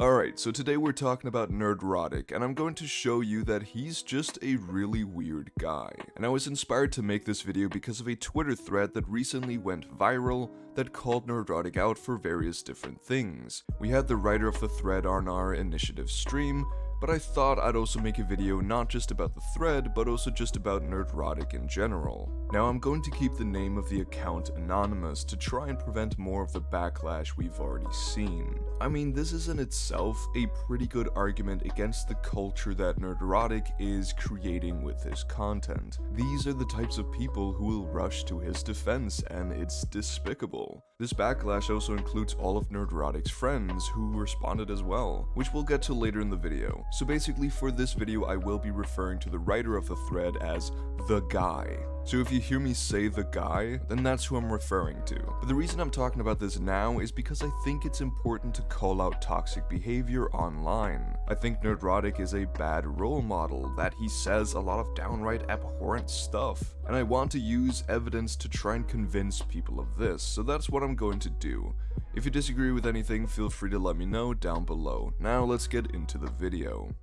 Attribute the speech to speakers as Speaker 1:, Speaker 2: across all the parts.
Speaker 1: Alright, so today we're talking about Nerdrotic, and I'm going to show you that he's just a really weird guy. And I was inspired to make this video because of a Twitter thread that recently went viral that called Nerdrotic out for various different things. We had the writer of the thread on our initiative stream, but I thought I'd also make a video not just about the thread, but also just about Nerdrotic in general. Now I'm going to keep the name of the account anonymous to try and prevent more of the backlash we've already seen. I mean, this is in itself a pretty good argument against the culture that Nerdrotic is creating with his content. These are the types of people who will rush to his defense, and it's despicable. This backlash also includes all of Nerdrotic's friends who responded as well, which we'll get to later in the video. So basically for this video I will be referring to the writer of the thread as the guy. So if you hear me say the guy, then that's who I'm referring to. But the reason I'm talking about this now is because I think it's important to call out toxic behavior online. I think Nerdrotic is a bad role model, that he says a lot of downright abhorrent stuff, and I want to use evidence to try and convince people of this, so that's what I'm going to do. If you disagree with anything, feel free to let me know down below. Now let's get into the video.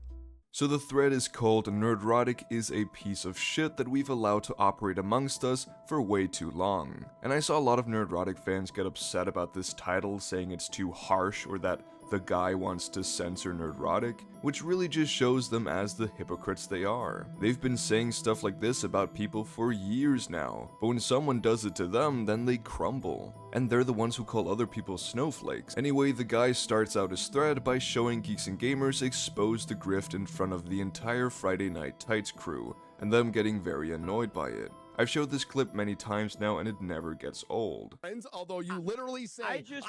Speaker 1: So the thread is called Nerdrotic is a piece of shit that we've allowed to operate amongst us for way too long. And I saw a lot of Nerdrotic fans get upset about this title, saying it's too harsh or that the guy wants to censor Nerdrotic, which really just shows them as the hypocrites they are. They've been saying stuff like this about people for years now, but when someone does it to them, then they crumble. And they're the ones who call other people snowflakes. Anyway, the guy starts out his thread by showing Geeks and Gamers expose the grift in front of the entire Friday Night Tights crew, and them getting very annoyed by it. I've showed this clip many times now and it never gets old.
Speaker 2: Although you literally say, I just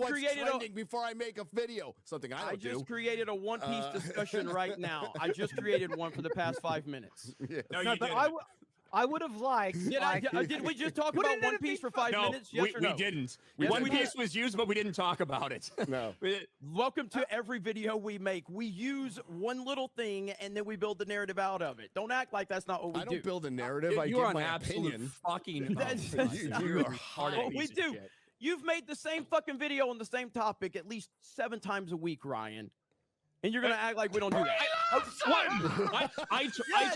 Speaker 2: created trending before I make a video, something I just created a One Piece discussion right now. I just created one for the past 5 minutes. Yeah.
Speaker 3: No, you didn't.
Speaker 4: I would have liked.
Speaker 2: Did we just talk about One Piece for 5 minutes? Yes or no?
Speaker 3: We didn't.
Speaker 2: Yes,
Speaker 3: One Piece was used, but we didn't talk about it.
Speaker 2: No. Welcome to every video we make. We use one little thing and then we build the narrative out of it. Don't act like that's not what we do.
Speaker 5: I don't build a narrative. I give my opinion.
Speaker 3: Fucking.
Speaker 2: You are hard. What we do. You've made the same fucking video on the same topic at least 7 times a week, Ryan. And you're gonna act like we don't do that.
Speaker 3: I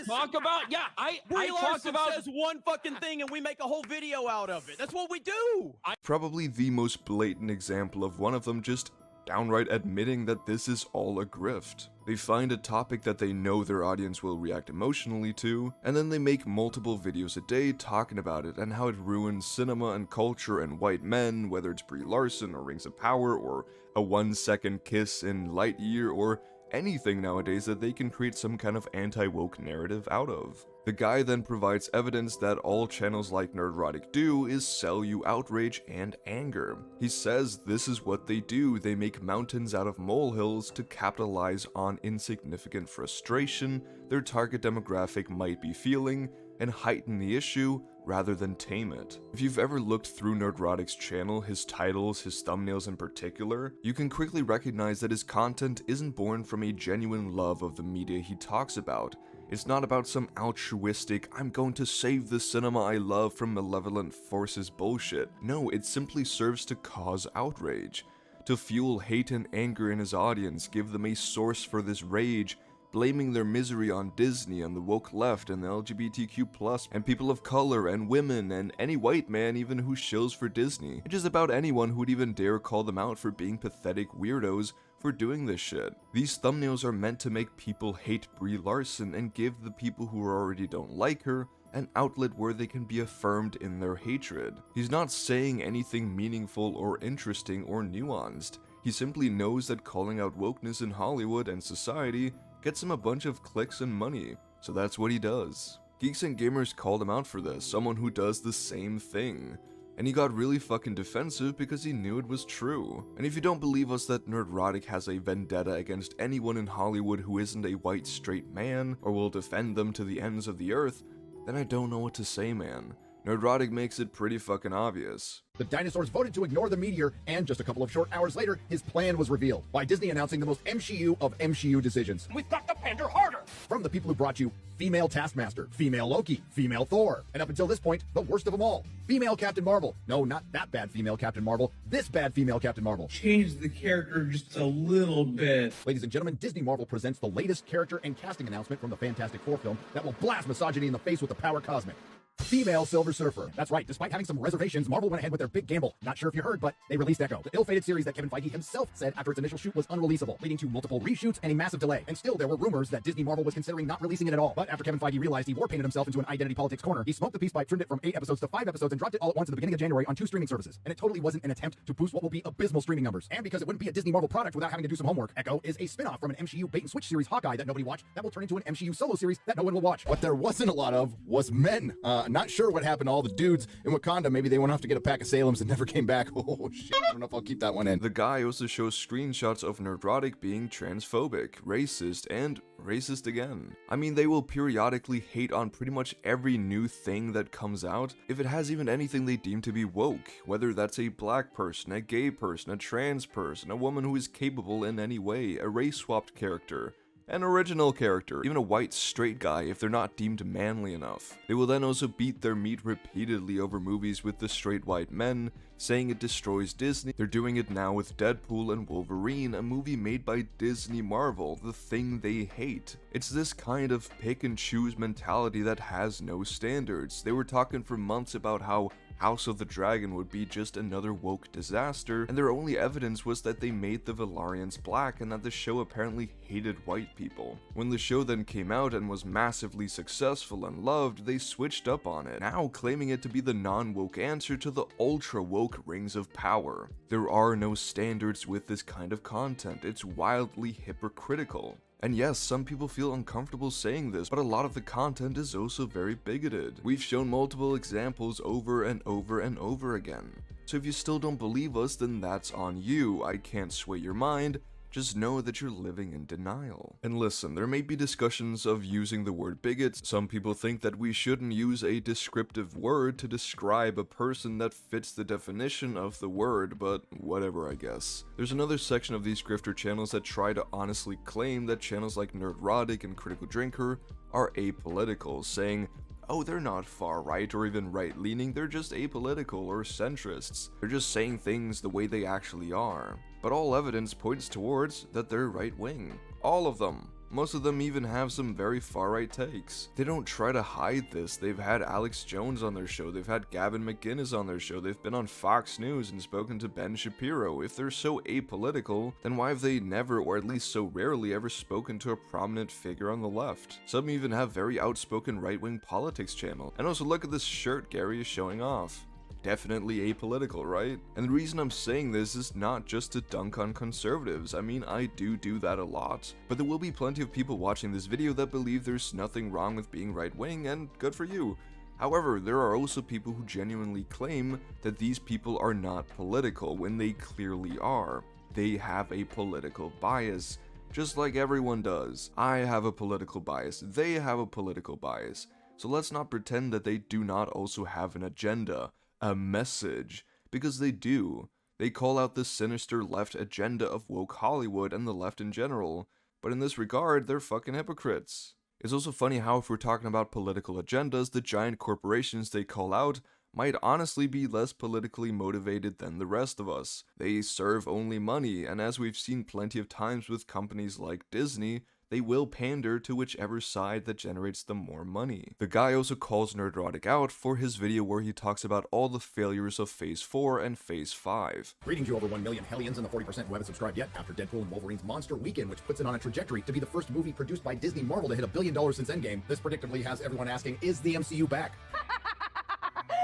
Speaker 3: talk about I talk about
Speaker 2: says one fucking thing and we make a whole video out of it. That's what we do.
Speaker 1: Probably the most blatant example of one of them just downright admitting that this is all a grift. They find a topic that they know their audience will react emotionally to, and then they make multiple videos a day talking about it and how it ruins cinema and culture and white men, whether it's Brie Larson or Rings of Power or a 1-second kiss in Lightyear or anything nowadays that they can create some kind of anti-woke narrative out of. The guy then provides evidence that all channels like Nerdrotic do is sell you outrage and anger. He says this is what they do, they make mountains out of molehills to capitalize on insignificant frustration their target demographic might be feeling and heighten the issue rather than tame it. If you've ever looked through Nerdrotic's channel, his titles, his thumbnails in particular, you can quickly recognize that his content isn't born from a genuine love of the media he talks about. It's not about some altruistic, I'm going to save the cinema I love from malevolent forces bullshit. No, it simply serves to cause outrage, to fuel hate and anger in his audience, give them a source for this rage, blaming their misery on Disney and the woke left and the LGBTQ+ and people of color and women and any white man even who shills for Disney. It's just about anyone who'd even dare call them out for being pathetic weirdos for doing this shit. These thumbnails are meant to make people hate Brie Larson and give the people who already don't like her an outlet where they can be affirmed in their hatred. He's not saying anything meaningful or interesting or nuanced. He simply knows that calling out wokeness in Hollywood and society gets him a bunch of clicks and money, so that's what he does. Geeks and Gamers called him out for this, someone who does the same thing. And he got really fucking defensive because he knew it was true. And if you don't believe us that Nerdrotic has a vendetta against anyone in Hollywood who isn't a white straight man, or will defend them to the ends of the earth, then I don't know what to say, man. Nerdrotic makes it pretty fucking obvious.
Speaker 6: The dinosaurs voted to ignore the meteor, and just a couple of short hours later, his plan was revealed by Disney announcing the most MCU of MCU decisions.
Speaker 7: We've got to pander harder!
Speaker 6: From the people who brought you female Taskmaster, female Loki, female Thor, and up until this point, the worst of them all, female Captain Marvel. No, not that bad female Captain Marvel, this bad female Captain Marvel.
Speaker 8: Change the character just a little bit.
Speaker 6: Ladies and gentlemen, Disney Marvel presents the latest character and casting announcement from the Fantastic Four film that will blast misogyny in the face with the power cosmic. Female Silver Surfer. That's right, despite having some reservations, Marvel went ahead with their big gamble. Not sure if you heard, but they released Echo, the ill-fated series that Kevin Feige himself said after its initial shoot was unreleasable, leading to multiple reshoots and a massive delay. And still, there were rumors that Disney Marvel was considering not releasing it at all. But after Kevin Feige realized he war-painted himself into an identity politics corner, he smoked the peace pipe, trimmed it from 8 episodes to 5 episodes, and dropped it all at once at the beginning of January on 2 streaming services. And it totally wasn't an attempt to boost what will be abysmal streaming numbers. And because it wouldn't be a Disney Marvel product without having to do some homework, Echo is a spin-off from an MCU bait-and-switch series Hawkeye that nobody watched that will turn into an MCU solo series that no one will watch.
Speaker 5: What there wasn't a lot of was men. Not sure what happened to all the dudes in Wakanda. Maybe they went off to get a pack of Salems and never came back. Oh shit, I don't know if I'll keep that one in.
Speaker 1: The guy also shows screenshots of Nerdrotic being transphobic, racist, and racist again. I mean, they will periodically hate on pretty much every new thing that comes out if it has even anything they deem to be woke, whether that's a black person, a gay person, a trans person, a woman who is capable in any way, a race-swapped character, an original character, even a white straight guy if they're not deemed manly enough. They will then also beat their meat repeatedly over movies with the straight white men, saying it destroys Disney. They're doing it now with Deadpool and Wolverine, a movie made by Disney Marvel, the thing they hate. It's this kind of pick and choose mentality that has no standards. They were talking for months about how House of the Dragon would be just another woke disaster, and their only evidence was that they made the Valarians black and that the show apparently hated white people. When the show then came out and was massively successful and loved, they switched up on it, now claiming it to be the non-woke answer to the ultra-woke Rings of Power. There are no standards with this kind of content, it's wildly hypocritical. And yes, some people feel uncomfortable saying this, but a lot of the content is also very bigoted. We've shown multiple examples over and over and over again. So if you still don't believe us, then that's on you. I can't sway your mind. Just know that you're living in denial. And listen, there may be discussions of using the word bigot. Some people think that we shouldn't use a descriptive word to describe a person that fits the definition of the word, but whatever, I guess. There's another section of these grifter channels that try to honestly claim that channels like Nerdrotic and Critical Drinker are apolitical, saying, oh, they're not far-right or even right-leaning, they're just apolitical or centrists. They're just saying things the way they actually are. But all evidence points towards that they're right-wing. All of them. Most of them even have some very far-right takes. They don't try to hide this. They've had Alex Jones on their show, they've had Gavin McInnes on their show, they've been on Fox News and spoken to Ben Shapiro. If they're so apolitical, then why have they never, or at least so rarely, ever spoken to a prominent figure on the left? Some even have very outspoken right-wing politics channel. And also look at this shirt Gary is showing off. Definitely apolitical, right? And the reason I'm saying this is not just to dunk on conservatives. I mean, I do that a lot. But there will be plenty of people watching this video that believe there's nothing wrong with being right-wing, and good for you. However, there are also people who genuinely claim that these people are not political when they clearly are. They have a political bias, just like everyone does. I have a political bias, they have a political bias. So let's not pretend that they do not also have an agenda, a message, because they do. They call out the sinister left agenda of woke Hollywood and the left in general, but in this regard, they're fucking hypocrites. It's also funny how if we're talking about political agendas, the giant corporations they call out might honestly be less politically motivated than the rest of us. They serve only money, and as we've seen plenty of times with companies like Disney, they will pander to whichever side that generates them more money. The guy also calls Nerdrotic out for his video where he talks about all the failures of Phase 4 and Phase 5.
Speaker 6: Greetings, you over 1 million hellions and the 40% who haven't subscribed yet after Deadpool and Wolverine's Monster Weekend, which puts it on a trajectory to be the first movie produced by Disney Marvel to hit $1 billion since Endgame. This predictably has everyone asking, is the MCU back?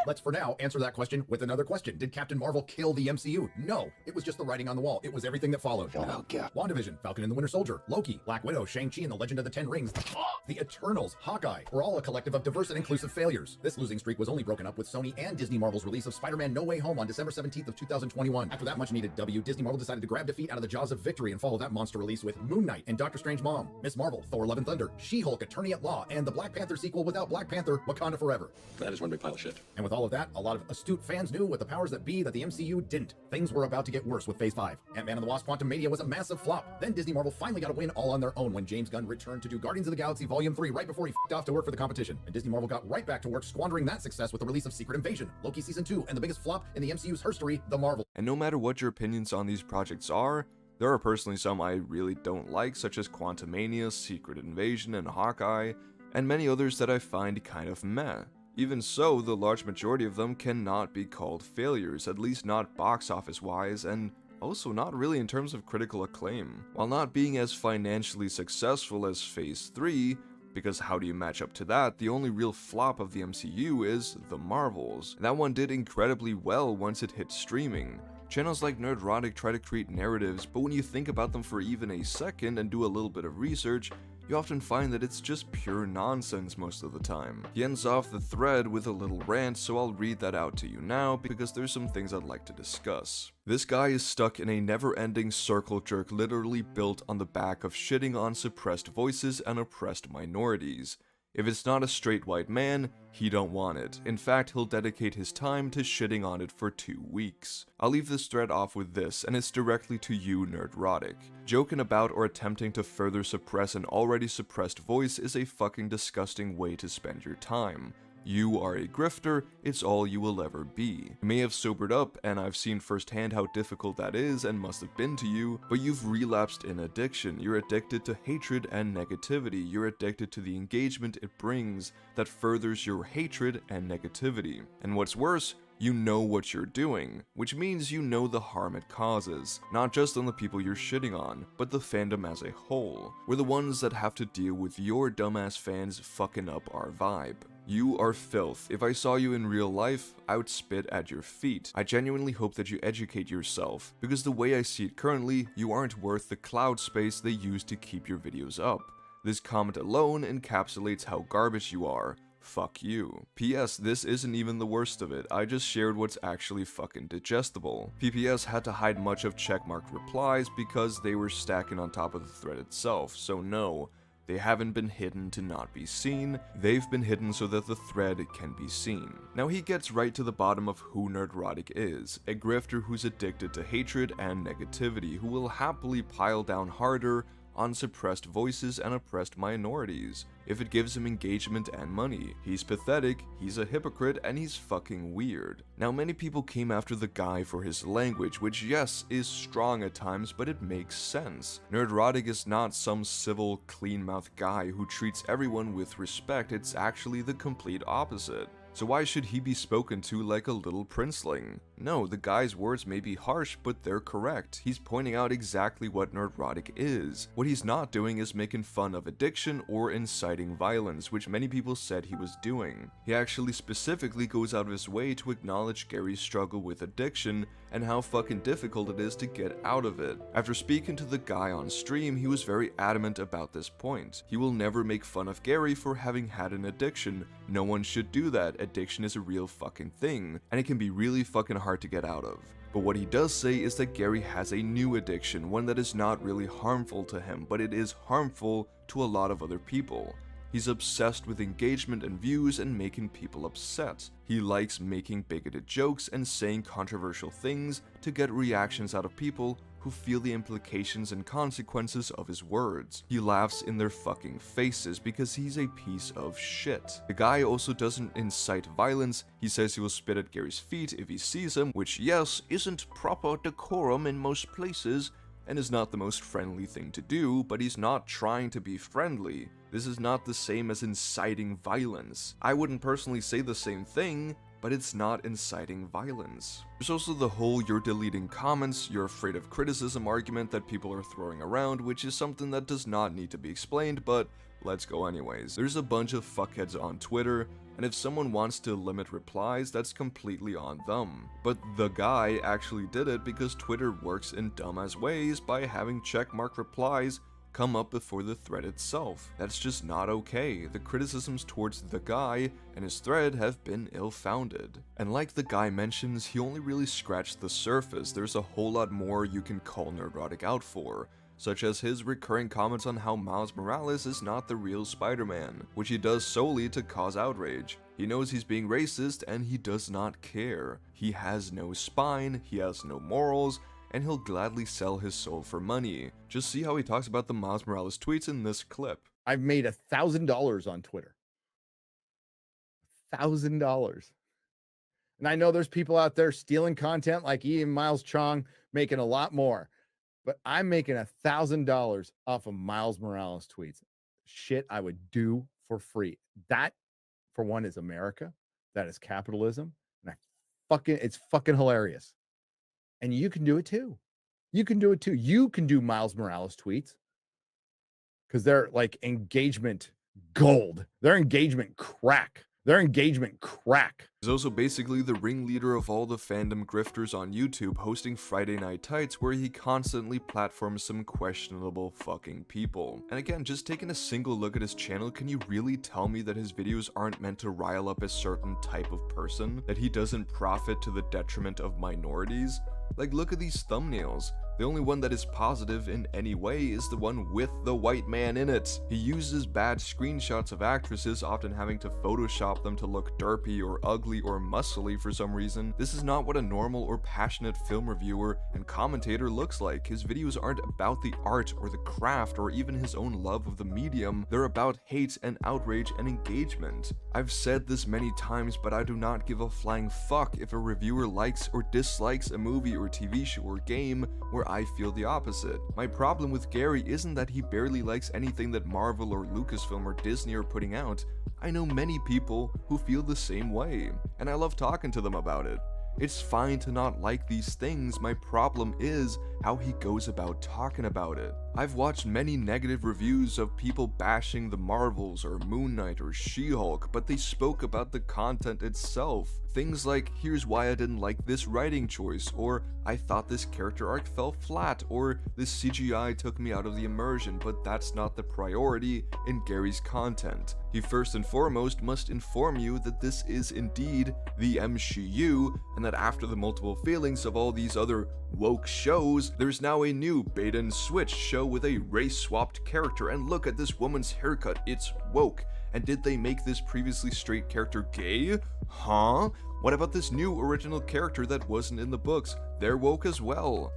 Speaker 6: Let's for now answer that question with another question. Did Captain Marvel kill the MCU? No, it was just the writing on the wall. It was everything that followed.
Speaker 5: Oh, God.
Speaker 6: WandaVision, Falcon and the Winter Soldier, Loki, Black Widow, Shang-Chi and the Legend of the Ten Rings, the Eternals, Hawkeye, were all a collective of diverse and inclusive failures. This losing streak was only broken up with Sony and Disney Marvel's release of Spider-Man No Way Home on December 17th of 2021. After that much needed W, Disney Marvel decided to grab defeat out of the jaws of victory and follow that monster release with Moon Knight and Doctor Strange Mom, Miss Marvel, Thor Love and Thunder, She-Hulk, Attorney at Law, and the Black Panther sequel without Black Panther, Wakanda Forever.
Speaker 9: That is one big pile of shit.
Speaker 6: And with with all of that, a lot of astute fans knew with the powers that be that the MCU didn't. Things were about to get worse with Phase 5. Ant-Man and the Wasp: Quantumania was a massive flop. Then Disney Marvel finally got a win all on their own when James Gunn returned to do Guardians of the Galaxy Volume 3 right before he f***ed off to work for the competition. And Disney Marvel got right back to work squandering that success with the release of Secret Invasion, Loki Season 2, and the biggest flop in the MCU's history, The Marvel.
Speaker 1: And no matter what your opinions on these projects are, there are personally some I really don't like, such as Quantumania, Secret Invasion, and Hawkeye, and many others that I find kind of meh. Even so, the large majority of them cannot be called failures, at least not box office wise, and also not really in terms of critical acclaim. While not being as financially successful as Phase 3, because how do you match up to that, the only real flop of the MCU is The Marvels. That one did incredibly well once it hit streaming. Channels like Nerdrotic try to create narratives, but when you think about them for even a second and do a little bit of research, you often find that it's just pure nonsense most of the time. He ends off the thread with a little rant, so I'll read that out to you now because there's some things I'd like to discuss. This guy is stuck in a never-ending circle jerk literally built on the back of shitting on suppressed voices and oppressed minorities. If it's not a straight white man, he don't want it. In fact, he'll dedicate his time to shitting on it for 2 weeks. I'll leave this thread off with this, and it's directly to you, Nerdrotic. Joking about or attempting to further suppress an already suppressed voice is a fucking disgusting way to spend your time. You are a grifter, it's all you will ever be. You may have sobered up, and I've seen firsthand how difficult that is and must have been to you, but you've relapsed in addiction. You're addicted to hatred and negativity. You're addicted to the engagement it brings that furthers your hatred and negativity. And what's worse, you know what you're doing, which means you know the harm it causes, not just on the people you're shitting on, but the fandom as a whole. We're the ones that have to deal with your dumbass fans fucking up our vibe. You are filth. If I saw you in real life, I would spit at your feet. I genuinely hope that you educate yourself, because the way I see it currently, you aren't worth the cloud space they use to keep your videos up. This comment alone encapsulates how garbage you are. Fuck you. P.S. This isn't even the worst of it. I just shared what's actually fucking digestible. PPS had to hide much of checkmark replies because they were stacking on top of the thread itself, so no. They haven't been hidden to not be seen, they've been hidden so that the thread can be seen. Now he gets right to the bottom of who Nerdrotic is, a grifter who's addicted to hatred and negativity, who will happily pile down harder on suppressed voices and oppressed minorities, if it gives him engagement and money. He's pathetic, he's a hypocrite, and he's fucking weird. Now many people came after the guy for his language, which yes, is strong at times, but it makes sense. Nerdrotic is not some civil, clean-mouthed guy who treats everyone with respect, it's actually the complete opposite. So why should he be spoken to like a little princeling? No, the guy's words may be harsh, but they're correct. He's pointing out exactly what Nerdrotic is. What he's not doing is making fun of addiction or inciting violence, which many people said he was doing. He actually specifically goes out of his way to acknowledge Gary's struggle with addiction and how fucking difficult it is to get out of it. After speaking to the guy on stream, he was very adamant about this point. He will never make fun of Gary for having had an addiction. No one should do that. Addiction is a real fucking thing, and it can be really fucking hard to get out of. But what he does say is that Gary has a new addiction, one that is not really harmful to him, but it is harmful to a lot of other people. He's obsessed with engagement and views and making people upset. He likes making bigoted jokes and saying controversial things to get reactions out of people who feel the implications and consequences of his words. He laughs in their fucking faces because he's a piece of shit. The guy also doesn't incite violence. He says he will spit at Gary's feet if he sees him, which yes, isn't proper decorum in most places, and is not the most friendly thing to do, but he's not trying to be friendly. This is not the same as inciting violence. I wouldn't personally say the same thing, but it's not inciting violence. There's also the whole you're deleting comments, you're afraid of criticism argument that people are throwing around, which is something that does not need to be explained, but let's go anyways. There's a bunch of fuckheads on Twitter, and if someone wants to limit replies, that's completely on them. But the guy actually did it because Twitter works in dumbass ways by having checkmark replies come up before the thread itself. That's just not okay. The criticisms towards the guy and his thread have been ill-founded. And like the guy mentions, he only really scratched the surface. There's a whole lot more you can call Nerdrotic out for, such as his recurring comments on how Miles Morales is not the real Spider-Man, which he does solely to cause outrage. He knows he's being racist and he does not care. He has no spine, he has no morals, and he'll gladly sell his soul for money. Just see how he talks about the Miles Morales tweets in this clip.
Speaker 5: I've made $1,000 on Twitter. $1,000. And I know there's people out there stealing content like Ian Miles Chong, making a lot more. But I'm making $1,000 off of Miles Morales tweets. Shit I would do for free. That, for one, is America. That is capitalism. And it's fucking hilarious. And you can do it too. You can do it too. You can do Miles Morales tweets because they're like engagement gold. They're engagement crack. He's
Speaker 1: also basically the ringleader of all the fandom grifters on YouTube, hosting Friday Night Tights, where he constantly platforms some questionable fucking people. And again, just taking a single look at his channel, can you really tell me that his videos aren't meant to rile up a certain type of person? That he doesn't profit to the detriment of minorities? Like, look at these thumbnails. The only one that is positive in any way is the one with the white man in it. He uses bad screenshots of actresses, often having to Photoshop them to look derpy or ugly or muscly for some reason. This is not what a normal or passionate film reviewer and commentator looks like. His videos aren't about the art or the craft or even his own love of the medium. They're about hate and outrage and engagement. I've said this many times, but I do not give a flying fuck if a reviewer likes or dislikes a movie or TV show or game where I feel the opposite. My problem with Gary isn't that he barely likes anything that Marvel or Lucasfilm or Disney are putting out. I know many people who feel the same way, and I love talking to them about it. It's fine to not like these things. My problem is how he goes about talking about it. I've watched many negative reviews of people bashing the Marvels or Moon Knight or She-Hulk, but they spoke about the content itself. Things like, here's why I didn't like this writing choice, or I thought this character arc fell flat, or this CGI took me out of the immersion, but that's not the priority in Gary's content. He first and foremost must inform you that this is indeed the MCU, and that after the multiple failings of all these other woke shows, there's now a new bait and switch show with a race-swapped character, and look at this woman's haircut, it's woke. And did they make this previously straight character gay? Huh? What about this new original character that wasn't in the books? They're woke as well.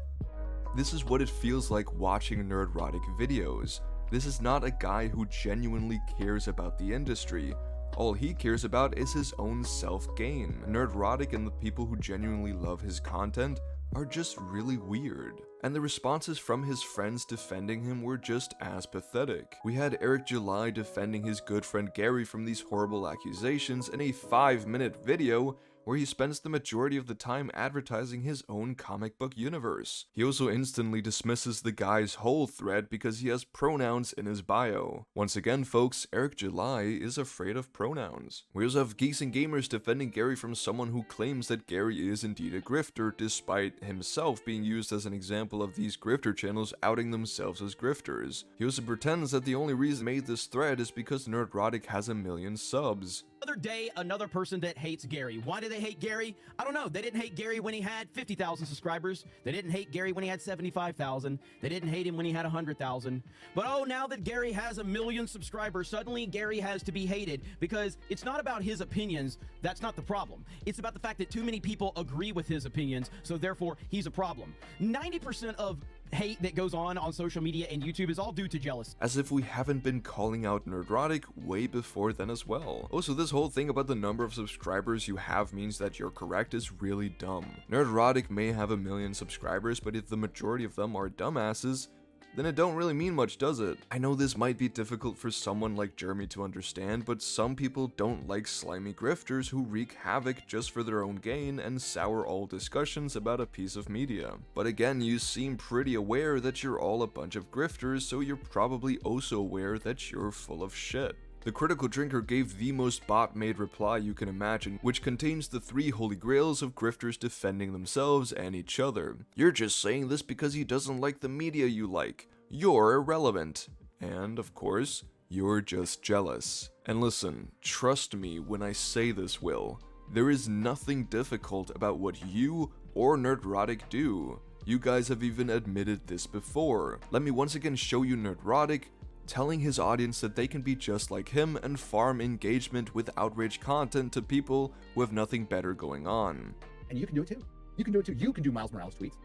Speaker 1: This is what it feels like watching Nerdrotic videos. This is not a guy who genuinely cares about the industry. All he cares about is his own self-gain. Nerdrotic and the people who genuinely love his content are just really weird. And the responses from his friends defending him were just as pathetic. We had Eric July defending his good friend Gary from these horrible accusations in a 5-minute video where he spends the majority of the time advertising his own comic book universe. He also instantly dismisses the guy's whole thread because he has pronouns in his bio. Once again, folks, Eric July is afraid of pronouns. We also have Geeks and Gamers defending Gary from someone who claims that Gary is indeed a grifter, despite himself being used as an example of these grifter channels outing themselves as grifters. He also pretends that the only reason he made this thread is because Nerdrotic has 1 million subs.
Speaker 2: Other day, another person that hates Gary. Why do they hate Gary? I don't know. They didn't hate Gary when he had 50,000 subscribers. They didn't hate Gary when he had 75,000. They didn't hate him when he had 100,000. But oh, now that Gary has 1 million subscribers, suddenly Gary has to be hated because it's not about his opinions. That's not the problem. It's about the fact that too many people agree with his opinions, so therefore he's a problem. 90% of hate that goes on social media and YouTube is all due to jealousy.
Speaker 1: As if we haven't been calling out Nerdrotic way before then as well. Also, this whole thing about the number of subscribers you have means that you're correct is really dumb. Nerdrotic may have 1 million subscribers, but if the majority of them are dumbasses, then it don't really mean much, does it? I know this might be difficult for someone like Jeremy to understand, but some people don't like slimy grifters who wreak havoc just for their own gain and sour all discussions about a piece of media. But again, you seem pretty aware that you're all a bunch of grifters, so you're probably also aware that you're full of shit. The Critical Drinker gave the most bot-made reply you can imagine, which contains the 3 holy grails of grifters defending themselves and each other. You're just saying this because he doesn't like the media you like. You're irrelevant. And, of course, you're just jealous. And listen, trust me when I say this, Will. There is nothing difficult about what you or Nerdrotic do. You guys have even admitted this before. Let me once again show you Nerdrotic telling his audience that they can be just like him and farm engagement with outrage content to people who have nothing better going on.
Speaker 6: And you can do it too. You can do it too. You can do Miles Morales tweets.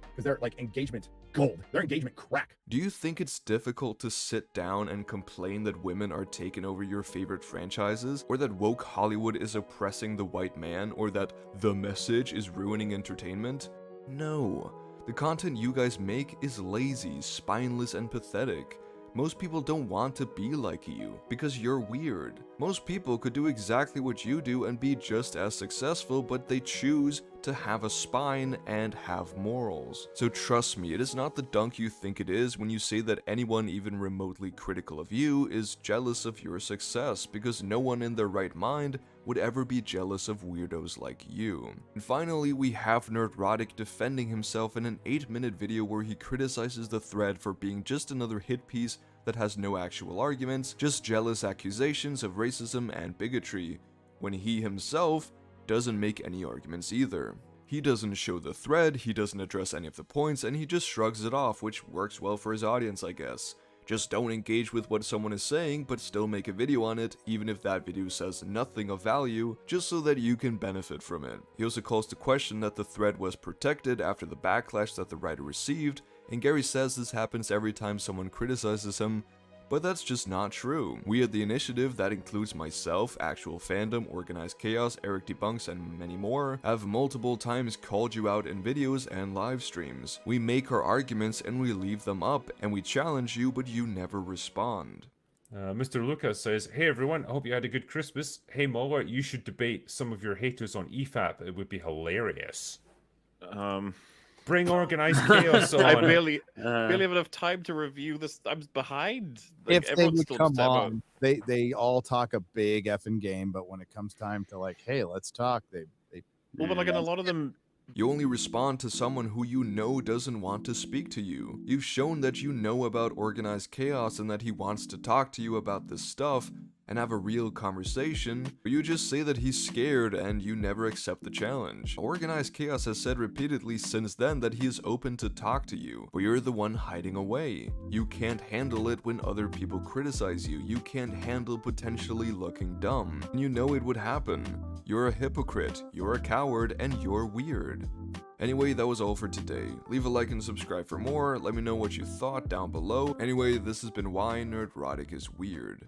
Speaker 6: Because they're like engagement gold. They're engagement crack.
Speaker 1: Do you think it's difficult to sit down and complain that women are taking over your favorite franchises, or that woke Hollywood is oppressing the white man, or that The Message is ruining entertainment? No. The content you guys make is lazy, spineless, and pathetic. Most people don't want to be like you, because you're weird. Most people could do exactly what you do and be just as successful, but they choose to have a spine and have morals. So trust me, it is not the dunk you think it is when you say that anyone even remotely critical of you is jealous of your success, because no one in their right mind would ever be jealous of weirdos like you. And finally, we have Nerdrotic defending himself in an 8-minute video where he criticizes the thread for being just another hit piece that has no actual arguments, just jealous accusations of racism and bigotry, when he himself doesn't make any arguments either. He doesn't show the thread, he doesn't address any of the points, and he just shrugs it off, which works well for his audience, I guess. Just don't engage with what someone is saying, but still make a video on it, even if that video says nothing of value, just so that you can benefit from it. He also calls to question that the thread was protected after the backlash that the writer received, and Gary says this happens every time someone criticizes him, but that's just not true. We at the initiative, that includes myself, Actual Fandom, Organized Chaos, Eric Debunks, and many more, have multiple times called you out in videos and live streams. We make our arguments and we leave them up, and we challenge you, but you never respond.
Speaker 7: Mr. Lucas says, "Hey everyone, I hope you had a good Christmas. Hey Muller, you should debate some of your haters on EFAP. It would be hilarious." Bring Organized Chaos on.
Speaker 9: I barely have enough time to review this. I'm behind. Like,
Speaker 5: If they
Speaker 9: everyone's
Speaker 5: would
Speaker 9: still
Speaker 5: come
Speaker 9: just talking
Speaker 5: on, they all talk a big effing game, but when it comes time to like, hey, let's talk, they
Speaker 9: Well, but like, and a lot of them.
Speaker 1: You only respond to someone who you know doesn't want to speak to you. You've shown that you know about Organized Chaos and that he wants to talk to you about this stuff and have a real conversation, but you just say that he's scared and you never accept the challenge. Organized Chaos has said repeatedly since then that he is open to talk to you, but you're the one hiding away. You can't handle it when other people criticize you. You can't handle potentially looking dumb. And you know it would happen. You're a hypocrite, you're a coward, and you're weird. Anyway, that was all for today. Leave a like and subscribe for more. Let me know what you thought down below. Anyway, this has been Why Nerdrotic is Weird.